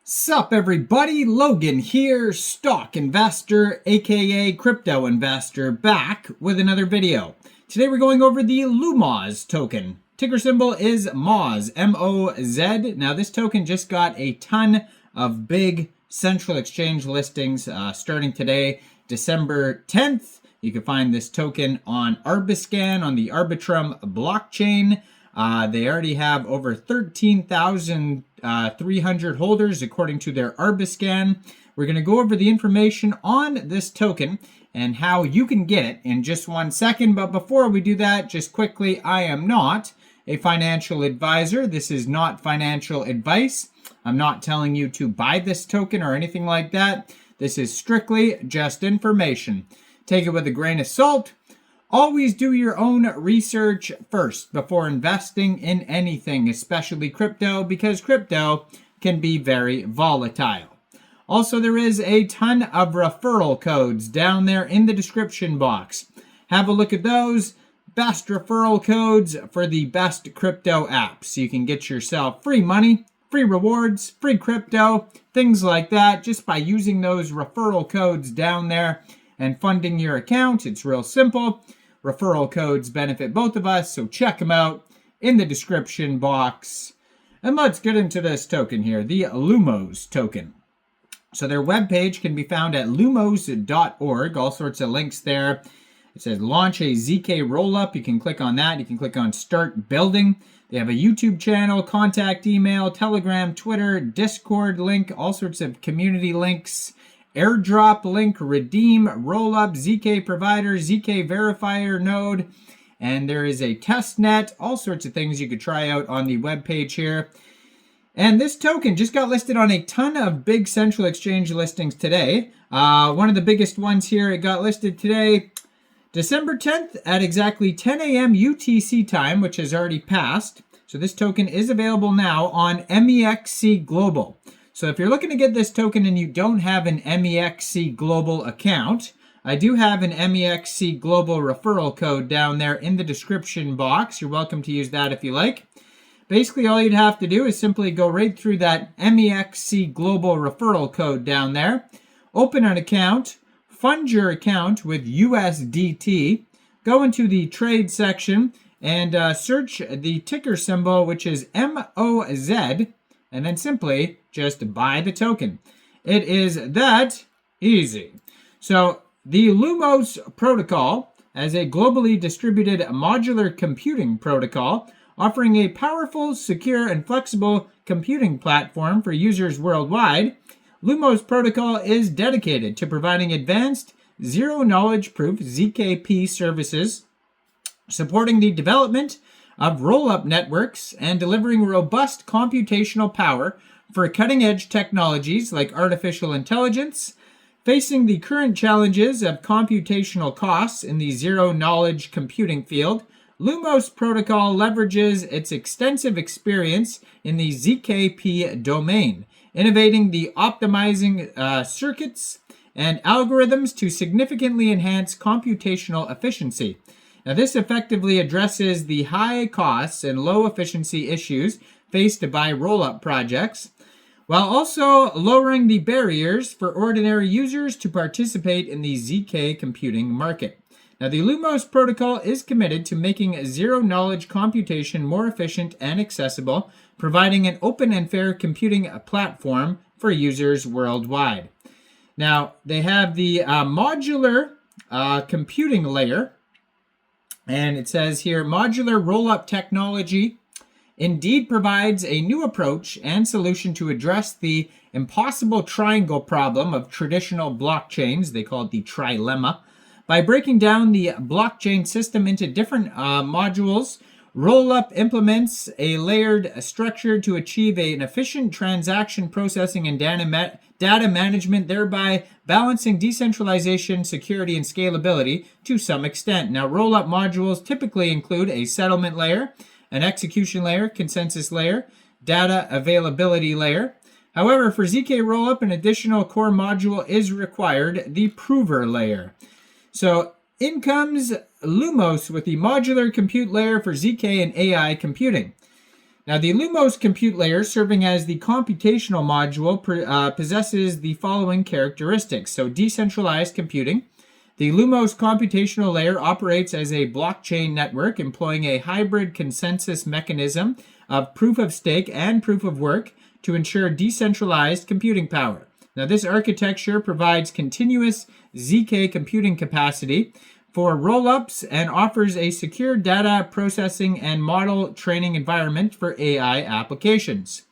Sup everybody, Logan here, stock investor aka crypto investor, back with another video. Today we're going over the Lumoz token. Ticker symbol is Moz, M-O-Z. Now this token just got a ton of big central exchange listings starting today, December 10th. You can find this token on Arbiscan on the Arbitrum blockchain. They already have over 13,300 holders according to their Arbiscan. We're going to go over the information on this token and how you can get it in just 1 second. But before we do that, just quickly, I am not a financial advisor. This is not financial advice. I'm not telling you to buy this token or anything like that. This is strictly just information. Take it with a grain of salt. Always do your own research first before investing in anything, especially crypto, because crypto can be very volatile. Also, there is a ton of referral codes down there in the description box. Have a look at those. Best referral codes for the best crypto apps. You can get yourself free money, free rewards, free crypto, things like that, just by using those referral codes down there and funding your account. It's real simple. Referral codes benefit both of us, so check them out in the description box. And let's get into this token here, the Lumoz token. So their webpage can be found at lumoz.org, all sorts of links there. It says launch a ZK rollup. You can click on that. You can click on start building. They have a YouTube channel, contact email, Telegram, Twitter, Discord link, all sorts of community links. Airdrop link, redeem, rollup, ZK provider, ZK verifier node, and there is a test net, all sorts of things you could try out on the webpage here. And this token just got listed on a ton of big central exchange listings today. One of the biggest ones here, it got listed today, December 10th at exactly 10 a.m. UTC time, which has already passed. So this token is available now on Mexc Global. So if you're looking to get this token and you don't have an Mexc Global account, I do have an Mexc Global referral code down there in the description box. You're welcome to use that if you like. Basically, all you'd have to do is simply go right through that Mexc Global referral code down there, open an account, fund your account with USDT, go into the trade section, and search the ticker symbol, which is MOZ, and then simply just buy the token. It is that easy. So the Lumoz protocol as a globally distributed modular computing protocol offering a powerful, secure, and flexible computing platform for users worldwide, Lumoz protocol is dedicated to providing advanced zero-knowledge proof ZKP services, supporting the development of roll-up networks and delivering robust computational power for cutting-edge technologies like artificial intelligence. Facing the current challenges of computational costs in the zero-knowledge computing field, Lumoz protocol leverages its extensive experience in the ZKP domain, innovating the optimizing circuits and algorithms to significantly enhance computational efficiency. Now, this effectively addresses the high costs and low efficiency issues faced by roll-up projects, while also lowering the barriers for ordinary users to participate in the ZK computing market. Now, the Lumoz protocol is committed to making zero-knowledge computation more efficient and accessible, providing an open and fair computing platform for users worldwide. Now, they have the modular computing layer. And it says here, modular roll-up technology indeed provides a new approach and solution to address the impossible triangle problem of traditional blockchains. They call it the trilemma. By breaking down the blockchain system into different modules, roll-up implements a layered structure to achieve an efficient transaction processing and data management, thereby balancing decentralization, security, and scalability to some extent. Now, roll-up modules typically include a settlement layer, an execution layer, consensus layer, data availability layer. However, for ZK rollup, an additional core module is required, the prover layer. So in comes Lumoz with the modular compute layer for ZK and AI computing. Now, the Lumoz compute layer, serving as the computational module, possesses the following characteristics. So, decentralized computing. The Lumoz computational layer operates as a blockchain network, employing a hybrid consensus mechanism of proof of stake and proof of work to ensure decentralized computing power. Now, this architecture provides continuous ZK computing capacity for rollups and offers a secure data processing and model training environment for AI applications.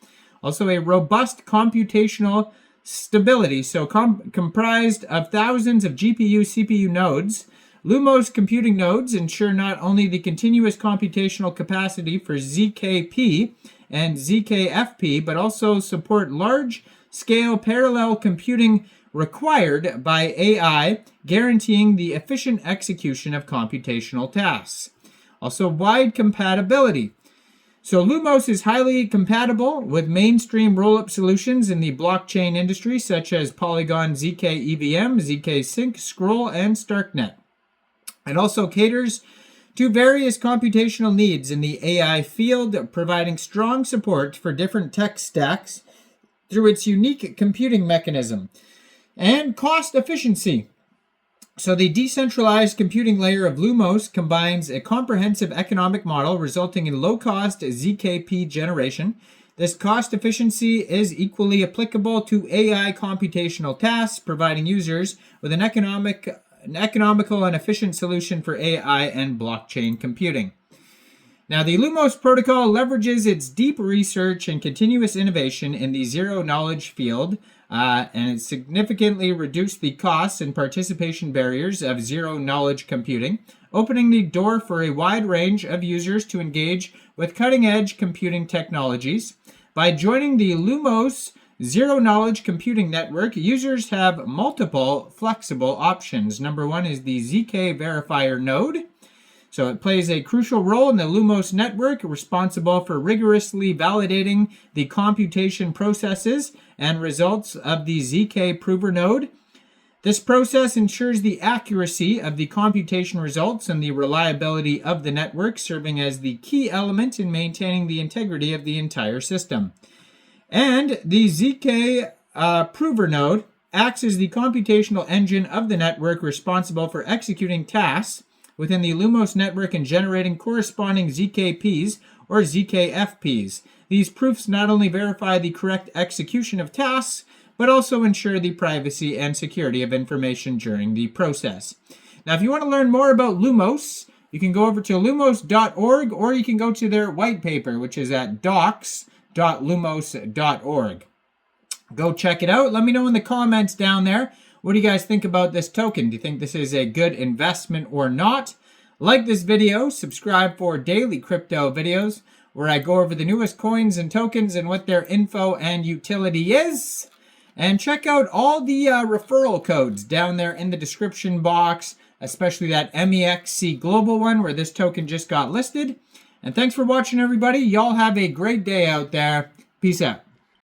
Also, a robust computational stability, so comprised of thousands of GPU, CPU nodes. Lumoz computing nodes ensure not only the continuous computational capacity for ZKP and ZKFP, but also support large-scale parallel computing required by AI, guaranteeing the efficient execution of computational tasks. Also, wide compatibility. So Lumoz is highly compatible with mainstream rollup solutions in the blockchain industry, such as Polygon ZK EVM, ZK Sync, Scroll, and Starknet. It also caters to various computational needs in the AI field, providing strong support for different tech stacks through its unique computing mechanism. And cost efficiency. So the decentralized computing layer of Lumoz combines a comprehensive economic model resulting in low-cost ZKP generation. This cost efficiency is equally applicable to AI computational tasks, providing users with an economical and efficient solution for AI and blockchain computing. Now, the Lumoz protocol leverages its deep research and continuous innovation in the zero-knowledge field, and it significantly reduced the costs and participation barriers of zero-knowledge computing, opening the door for a wide range of users to engage with cutting-edge computing technologies. By joining the Lumoz zero-knowledge computing network, users have multiple flexible options. Number one is the ZK verifier node. So it plays a crucial role in the Lumoz network, responsible for rigorously validating the computation processes and results of the ZK prover node. This process ensures the accuracy of the computation results and the reliability of the network, serving as the key element in maintaining the integrity of the entire system. And the ZK prover node acts as the computational engine of the network, responsible for executing tasks within the Lumoz network and generating corresponding ZKPs or ZKFPs. These proofs not only verify the correct execution of tasks, but also ensure the privacy and security of information during the process. Now, if you want to learn more about Lumoz, you can go over to lumoz.org, or you can go to their white paper, which is at docs.lumoz.org. Go check it out. Let me know in the comments down there. What do you guys think about this token? Do you think this is a good investment or not? Like this video, subscribe for daily crypto videos where I go over the newest coins and tokens and what their info and utility is. And check out all the referral codes down there in the description box, especially that Mexc global one where this token just got listed. And thanks for watching, everybody. Y'all have a great day out there. Peace out.